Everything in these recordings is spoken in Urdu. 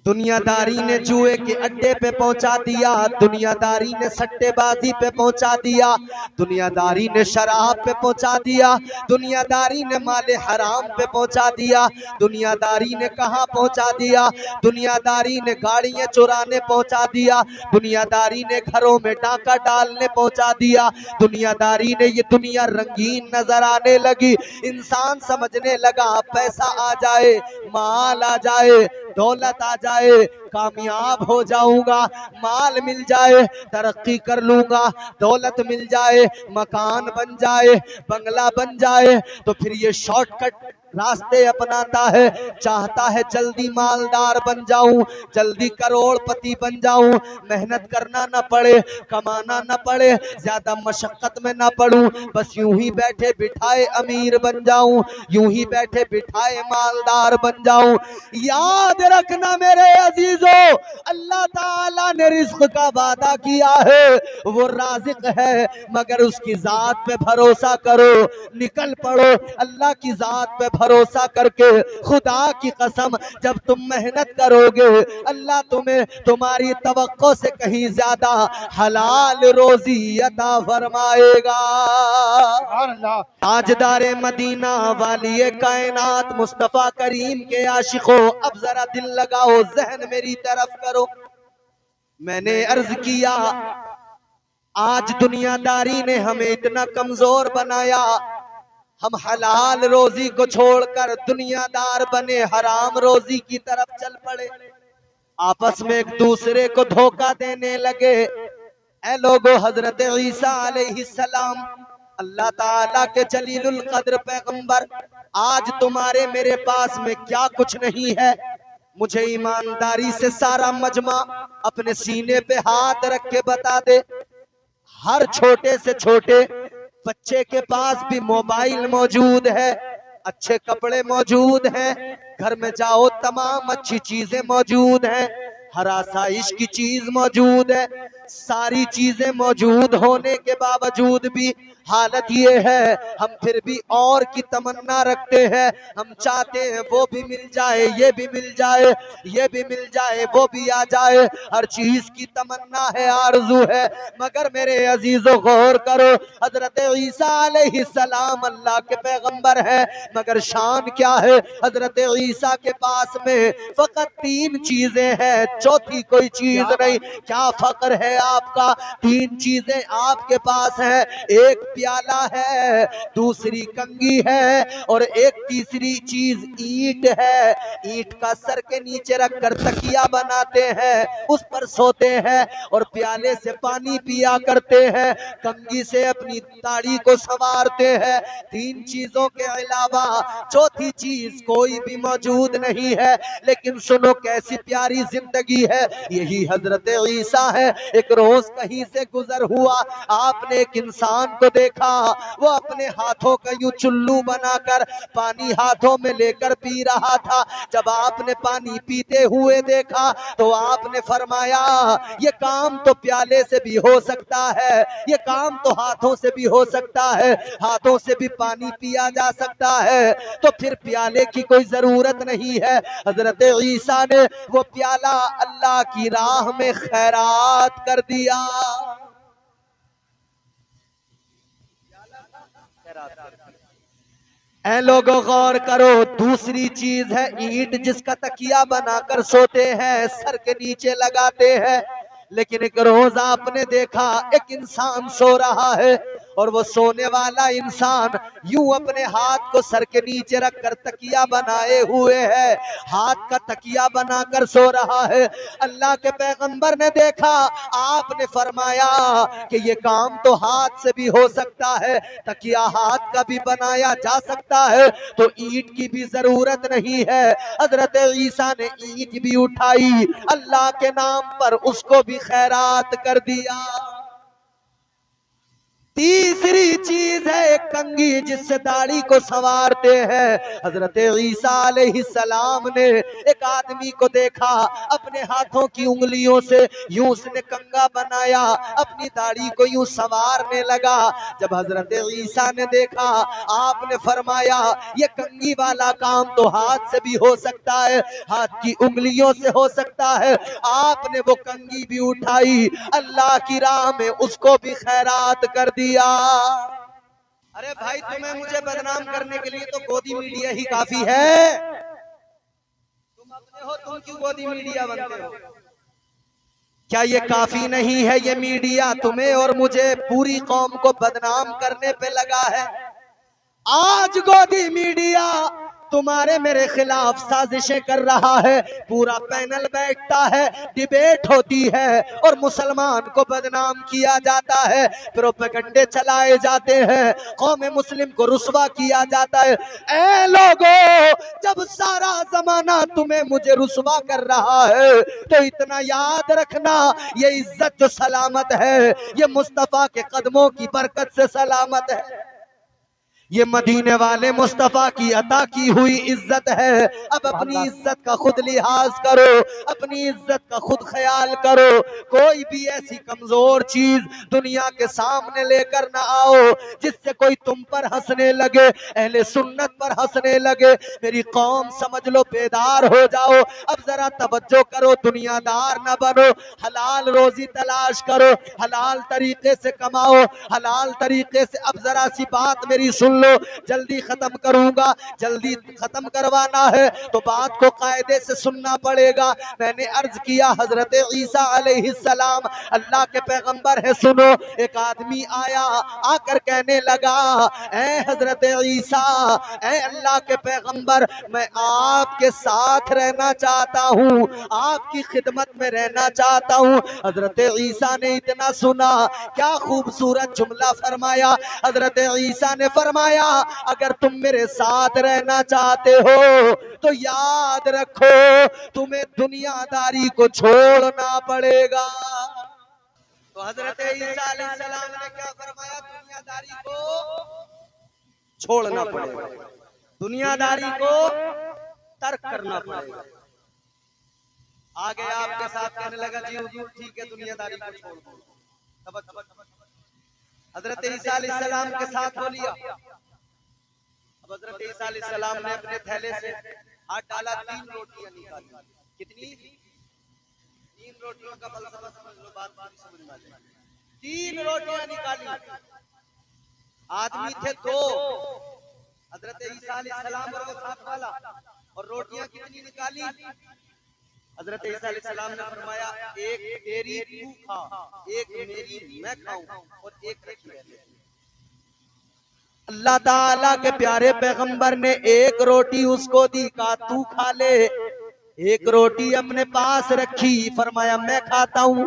دنیا داری نے جوئے کے اڈے پہ پہنچا دیا، دنیا داری نے سٹے بازی پہ پہنچا دیا، دنیا داری نے شراب پہ پہنچا دیا، دنیا داری نے مال حرام پہ پہنچا دیا، دنیا داری نے کہاں پہنچا دیا، دنیا داری نے گاڑیاں چرانے پہنچا دیا، دنیا داری نے گھروں میں ڈاکہ ڈالنے پہنچا دیا، دنیا داری نے یہ دنیا رنگین نظر آنے لگی، انسان سمجھنے لگا پیسہ آ جائے، مال آ جائے، دولت آ جائے، کامیاب ہو جاؤں گا، مال مل جائے ترقی کر لوں گا، دولت مل جائے، مکان بن جائے، بنگلہ بن جائے، تو پھر یہ شارٹ کٹ راستے اپناتا ہے، چاہتا ہے جلدی مالدار بن جاؤں، جلدی کروڑ پتی بن جاؤں، محنت کرنا نہ پڑے، کمانا نہ پڑے، زیادہ مشقت میں نہ پڑوں، بس یوں ہی بیٹھے بٹھائے امیر بن جاؤں، یوں ہی بیٹھے بٹھائے مالدار بن جاؤں۔ یاد رکھنا میرے عزیزو، اللہ تعالیٰ نے رزق کا وعدہ کیا ہے، وہ رازق ہے، مگر اس کی ذات پہ بھروسہ کرو، نکل پڑو اللہ کی ذات پہ بھروسہ کر کے، خدا کی قسم جب تم محنت کرو گے اللہ تمہیں تمہاری توقع سے کہیں زیادہ حلال روزی عطا فرمائے گا۔ تاجدار مدینہ والی کائنات مصطفیٰ کریم کے عاشقوں، اب ذرا دل لگاؤ، ذہن میری طرف کرو۔ میں نے عرض کیا آج دنیا داری نے ہمیں اتنا کمزور بنایا، ہم حلال روزی کو چھوڑ کر دنیا دار بنے، حرام روزی کی طرف چل پڑے، آپس میں ایک دوسرے کو دھوکہ دینے لگے۔ اے لوگو، حضرت عیسیٰ علیہ السلام اللہ تعالیٰ کے جلیل القدر پیغمبر، آج تمہارے میرے پاس میں کیا کچھ نہیں ہے، مجھے ایمانداری سے سارا مجمع اپنے سینے پہ ہاتھ رکھ کے بتا دے۔ ہر چھوٹے سے چھوٹے بچے کے پاس بھی موبائل موجود ہے، اچھے کپڑے موجود ہیں، گھر میں جاؤ تمام اچھی چیزیں موجود ہیں، ہر آسائش کی چیز موجود ہے، ساری چیزیں موجود ہونے کے باوجود بھی حالت یہ ہے ہم پھر بھی اور کی تمنا رکھتے ہیں، ہم چاہتے ہیں وہ بھی مل جائے، یہ بھی مل جائے، یہ بھی مل جائے، وہ بھی آ جائے، ہر چیز کی تمنا ہے، آرزو ہے، مگر میرے عزیزو غور کرو، حضرت عیسیٰ علیہ السلام اللہ کے پیغمبر ہے، مگر شان کیا ہے، حضرت عیسیٰ کے پاس میں فقط 3 چیزیں ہیں، چوتھی کوئی چیز نہیں۔ کیا فقر ہے آپ کا؟ 3 چیزیں آپ کے پاس ہیں، ایک پیالہ ہے، دوسری کنگھی ہے، اور ایک تیسری چیز اینٹ ہے، اینٹ کا سر کے نیچے رکھ کر تکیہ بناتے ہیں، اس پر سوتے ہیں اور پیالے سے پانی پیا کرتے ہیں، کنگھی سے اپنی داڑھی کو سنوارتے ہیں، 3 چیزوں کے علاوہ چوتھی چیز کوئی بھی موجود نہیں ہے۔ لیکن سنو کیسی پیاری زندگی ہے، یہی حضرت عیسیٰ ہے۔ ایک روز کہیں سے گزر ہوا، آپ نے ایک انسان کو دیکھا، وہ اپنے ہاتھوں کا یوں چلو بنا کر پانی ہاتھوں میں لے کر پی رہا تھا۔ جب آپ نے پانی پیتے ہوئے دیکھا تو آپ نے فرمایا یہ کام تو پیالے سے بھی ہو سکتا ہے، یہ کام تو ہاتھوں سے بھی ہو سکتا ہے، ہاتھوں سے بھی پانی پیا جا سکتا ہے، تو پھر پیالے کی کوئی ضرورت نہیں ہے۔ حضرت عیسیٰ نے وہ پیالہ اللہ کی راہ میں خیرات کر دیا۔ اے لوگوں غور کرو، دوسری چیز ہے اینٹ، جس کا تکیہ بنا کر سوتے ہیں، سر کے نیچے لگاتے ہیں۔ لیکن ایک روز آپ نے دیکھا ایک انسان سو رہا ہے، اور وہ سونے والا انسان یوں اپنے ہاتھ کو سر کے نیچے رکھ کر تکیہ بنائے ہوئے ہے، ہاتھ کا تکیہ بنا کر سو رہا ہے۔ اللہ کے پیغمبر نے دیکھا، آپ نے فرمایا کہ یہ کام تو ہاتھ سے بھی ہو سکتا ہے، تکیہ ہاتھ کا بھی بنایا جا سکتا ہے، تو اینٹ کی بھی ضرورت نہیں ہے۔ حضرت عیسیٰ نے اینٹ بھی اٹھائی، اللہ کے نام پر اس کو بھی خیرات کر دیا۔ تیسری چیز ہے ایک کنگھی جس سے داڑھی کو سنوارتے ہیں۔ حضرت عیسیٰ علیہ السلام نے ایک آدمی کو دیکھا، اپنے ہاتھوں کی انگلیوں سے یوں اس نے کنگھا بنایا، اپنی داڑھی کو یوں سنوارنے لگا۔ جب حضرت عیسیٰ نے دیکھا، آپ نے فرمایا یہ کنگھی والا کام تو ہاتھ سے بھی ہو سکتا ہے، ہاتھ کی انگلیوں سے ہو سکتا ہے۔ آپ نے وہ کنگھی بھی اٹھائی، اللہ کی راہ میں اس کو بھی خیرات کر دیا۔ ارے بھائی، تمہیں مجھے بدنام کرنے کے لیے تو گودی میڈیا ہی کافی ہے۔ تم اپنے ہو، تم کیوں گودی میڈیا بنتے ہو؟ کیا یہ کافی نہیں ہے؟ یہ میڈیا تمہیں اور مجھے، پوری قوم کو بدنام کرنے پہ لگا ہے۔ آج گودی میڈیا تمہارے میرے خلاف سازشیں کر رہا ہے، پورا پینل بیٹھتا ہے، ڈیبیٹ ہوتی ہے اور مسلمان کو بدنام کیا جاتا ہے، پروپیگنڈے چلائے جاتے ہیں، قوم مسلم کو رسوا کیا جاتا ہے۔ اے لوگوں، جب سارا زمانہ تمہیں مجھے رسوا کر رہا ہے تو اتنا یاد رکھنا، یہ عزت جو سلامت ہے یہ مصطفیٰ کے قدموں کی برکت سے سلامت ہے، یہ مدینے والے مصطفیٰ کی عطا کی ہوئی عزت ہے۔ اب اپنی عزت کا خود لحاظ کرو، اپنی عزت کا خود خیال کرو، کوئی بھی ایسی کمزور چیز دنیا کے سامنے لے کر نہ آؤ جس سے کوئی تم پر ہنسنے لگے، اہل سنت پر ہنسنے لگے۔ میری قوم سمجھ لو، بیدار ہو جاؤ، اب ذرا توجہ کرو، دنیا دار نہ بنو، حلال روزی تلاش کرو، حلال طریقے سے کماؤ، حلال طریقے سے۔ اب ذرا سی بات میری سن لو، جلدی ختم کروں گا، جلدی ختم کروانا ہے تو بات کو قاعدے سے سننا پڑے گا۔ میں نے عرض کیا حضرت عیسیٰ علیہ السلام اللہ کے پیغمبر ہے، سنو۔ ایک آدمی آیا، آ کر کہنے لگا، اے حضرت عیسیٰ، اے اللہ کے پیغمبر، میں آپ کے ساتھ رہنا چاہتا ہوں، آپ کی خدمت میں رہنا چاہتا ہوں۔ حضرت عیسیٰ نے اتنا سنا، کیا خوبصورت جملہ فرمایا۔ حضرت عیسیٰ نے فرمایا، اگر تم میرے ساتھ رہنا چاہتے ہو تو یاد رکھو تمہیں دنیا داری کو چھوڑنا پڑے گا۔ تو حضرت عیسیٰ علیہ السلام نے کیا فرمایا؟ دنیا داری کو چھوڑنا پڑے گا، دنیا داری کو ترک کرنا پڑے گا۔ آگے آپ کے ساتھ کہنے لگا، جی حضور ٹھیک ہے، دنیا داری کو چھوڑ دو۔ حضرت عیسیٰ علیہ السلام کے ساتھ ہو لیا۔ اب حضرت عیسیٰ علیہ السلام نے اپنے تھیلے سے ہاتھ ڈالا، 3 روٹیاں نکالی۔ کتنی؟ 3 روٹیوں کا فلسفہ سمجھ لو، بات سمجھ میں آ جائے۔ 3 روٹیاں نکالی، آدمی تھے 2، حضرت عیسیٰ علیہ السلام اور وہ ساتھ والا، اور روٹیاں کتنی نکالی؟ حضرت عیسیٰ علیہ السلام نے فرمایا، ایک تیری تو کھا، ایک میری میں کھاؤں، اور ایک رکھی رہنے۔ اللہ تعالیٰ کے پیارے پیغمبر نے ایک روٹی اس کو دی، کہا تو کھا لے۔ ایک روٹی اپنے پاس رکھی، فرمایا میں کھاتا ہوں۔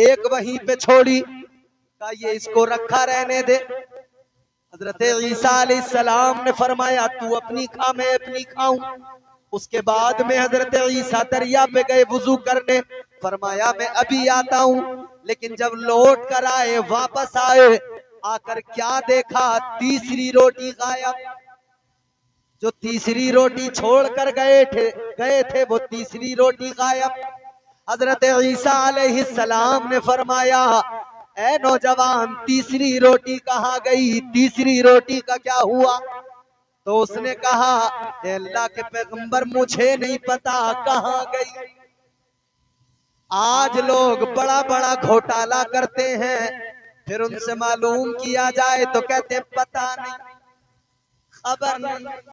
ایک وہیں پہ چھوڑی، کہا یہ اس کو رکھا رہنے دے۔ حضرت عیسیٰ علیہ السلام نے فرمایا تو اپنی کھا، میں اپنی کھاؤں۔ اس کے بعد میں حضرت عیسیٰ دریا پہ گئے وضو کرنے، فرمایا میں ابھی آتا ہوں۔ لیکن جب لوٹ کر آئے، واپس آئے، آ کر کیا دیکھا؟ تیسری روٹی غائب۔ جو تیسری روٹی چھوڑ کر گئے تھے وہ تیسری روٹی غائب۔ حضرت عیسیٰ علیہ السلام نے فرمایا، اے نوجوان، تیسری روٹی کہاں گئی؟ تیسری روٹی کا کیا ہوا؟ تو اس نے کہا، اے اللہ کے پیغمبر مجھے نہیں پتا کہاں گئی۔ آج لوگ بڑا بڑا گھوٹالہ کرتے ہیں، پھر ان سے معلوم کیا جائے تو کہتے ہیں پتہ نہیں، خبر نہیں۔